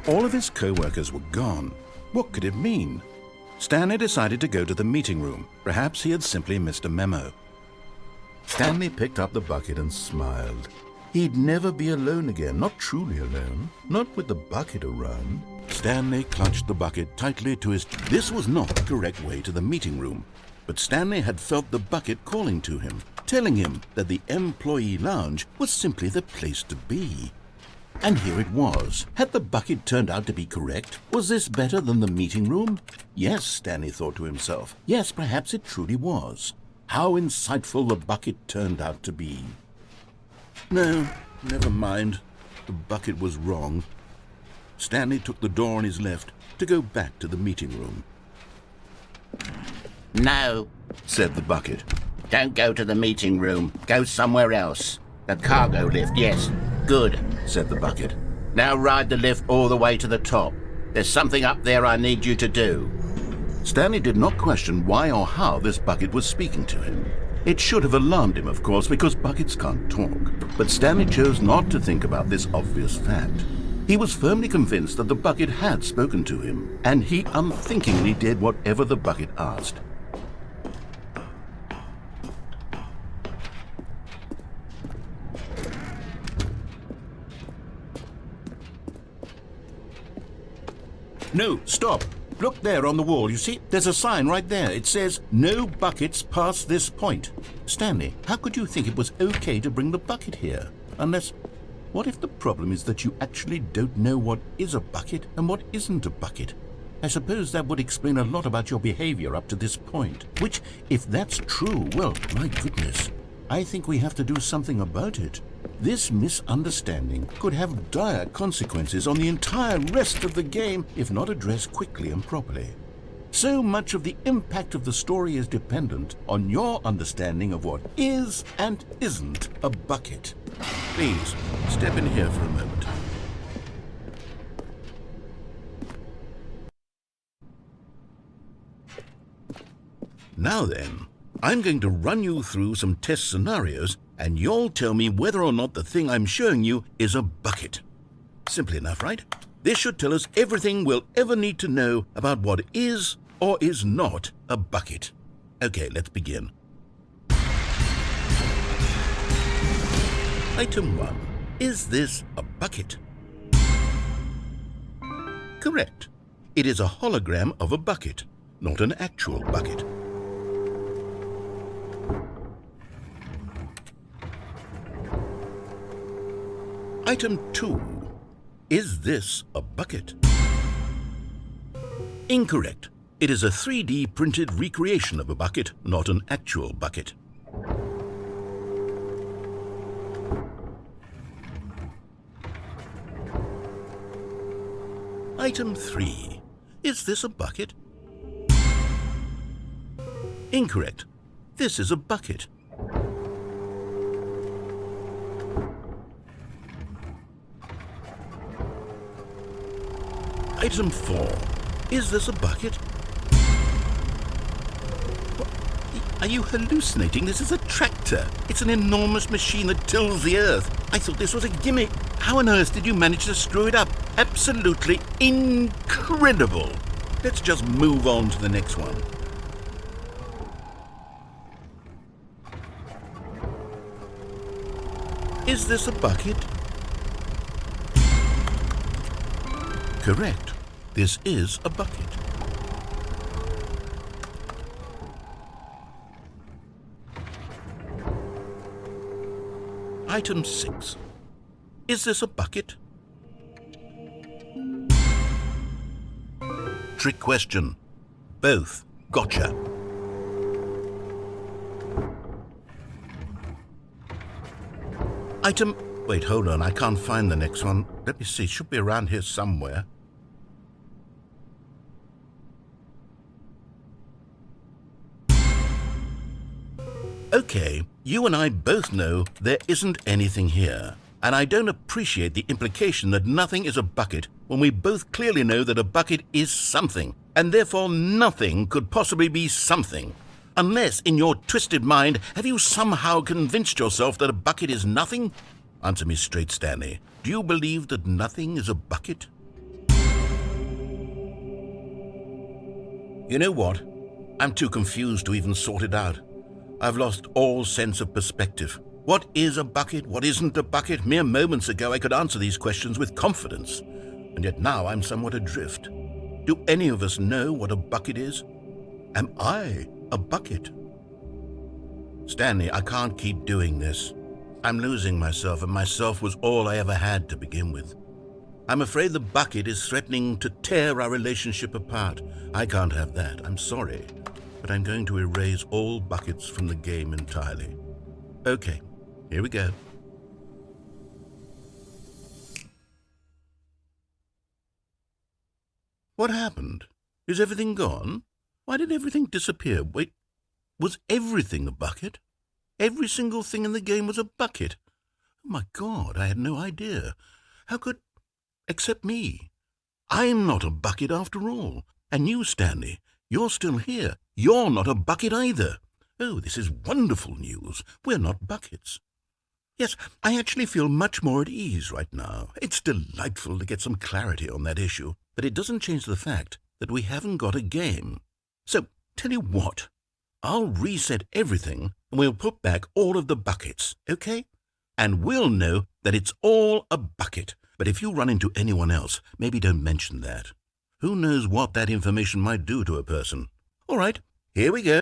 All of his co-workers were gone. What could it mean? Stanley decided to go to the meeting room. Perhaps he had simply missed a memo. Stanley picked up the bucket and smiled. He'd never be alone again, not truly alone, not with the bucket around. Stanley clutched the bucket tightly to his... This was not the correct way to the meeting room, but Stanley had felt the bucket calling to him, telling him that the employee lounge was simply the place to be. And here it was. Had the bucket turned out to be correct? Was this better than the meeting room? Yes, Stanley thought to himself. Yes, perhaps it truly was. How insightful the bucket turned out to be. No, never mind. The bucket was wrong. Stanley took the door on his left to go back to the meeting room. No, said the bucket. don't go to the meeting room. Go somewhere else. The cargo lift, yes. Good, said the bucket. Now ride the lift all the way to the top. There's something up there I need you to do. Stanley did not question why or how this bucket was speaking to him. It should have alarmed him, of course, because buckets can't talk. But Stanley chose not to think about this obvious fact. He was firmly convinced that the bucket had spoken to him, and he unthinkingly did whatever the bucket asked. No, stop. Look there on the wall, you see? There's a sign right there. It says, "No buckets past this point." Stanley, how could you think it was okay to bring the bucket here? Unless, what if the problem is that you actually don't know what is a bucket and what isn't a bucket? I suppose that would explain a lot about your behavior up to this point. Which, if that's true, well, my goodness, I think we have to do something about it. This misunderstanding could have dire consequences on the entire rest of the game if not addressed quickly and properly. So much of the impact of the story is dependent on your understanding of what is and isn't a bucket. Please, step in here for a moment. Now then, I'm going to run you through some test scenarios, and you'll tell me whether or not the thing I'm showing you is a bucket. Simple enough, right? This should tell us everything we'll ever need to know about what is or is not a bucket. Okay, let's begin. Item 1. Is this a bucket? Correct. It is a hologram of a bucket, not an actual bucket. Item 2. Is this a bucket? Incorrect. It is a 3D printed recreation of a bucket, not an actual bucket. Item 3. Is this a bucket? Incorrect. This is a bucket. Item 4. Is this a bucket? What? Are you hallucinating? This is a tractor. It's an enormous machine that tills the earth. I thought this was a gimmick. How on earth did you manage to screw it up? Absolutely incredible. Let's just move on to the next one. Is this a bucket? Correct. This is a bucket. Item 6. Is this a bucket? Trick question. Both. Gotcha. Item... Wait, hold on. I can't find the next one. Let me see. It should be around here somewhere. Okay, you and I both know there isn't anything here. And I don't appreciate the implication that nothing is a bucket when we both clearly know that a bucket is something, and therefore nothing could possibly be something. Unless, in your twisted mind, have you somehow convinced yourself that a bucket is nothing? Answer me straight, Stanley. Do you believe that nothing is a bucket? You know what? I'm too confused to even sort it out. I've lost all sense of perspective. What is a bucket? What isn't a bucket? Mere moments ago I could answer these questions with confidence, and yet now I'm somewhat adrift. Do any of us know what a bucket is? Am I a bucket? Stanley, I can't keep doing this. I'm losing myself, and myself was all I ever had to begin with. I'm afraid the bucket is threatening to tear our relationship apart. I can't have that. I'm sorry, but I'm going to erase all buckets from the game entirely. Okay, here we go. What happened? Is everything gone? Why did everything disappear? Wait, was everything a bucket? Every single thing in the game was a bucket. Oh my God, I had no idea. How could... Except me. I'm not a bucket after all. And you, Stanley, you're still here. You're not a bucket either. Oh, this is wonderful news. We're not buckets. Yes, I actually feel much more at ease right now. It's delightful to get some clarity on that issue, but it doesn't change the fact that we haven't got a game. So, tell you what, I'll reset everything and we'll put back all of the buckets, okay? And we'll know that it's all a bucket. But if you run into anyone else, maybe don't mention that. Who knows what that information might do to a person? All right, here we go.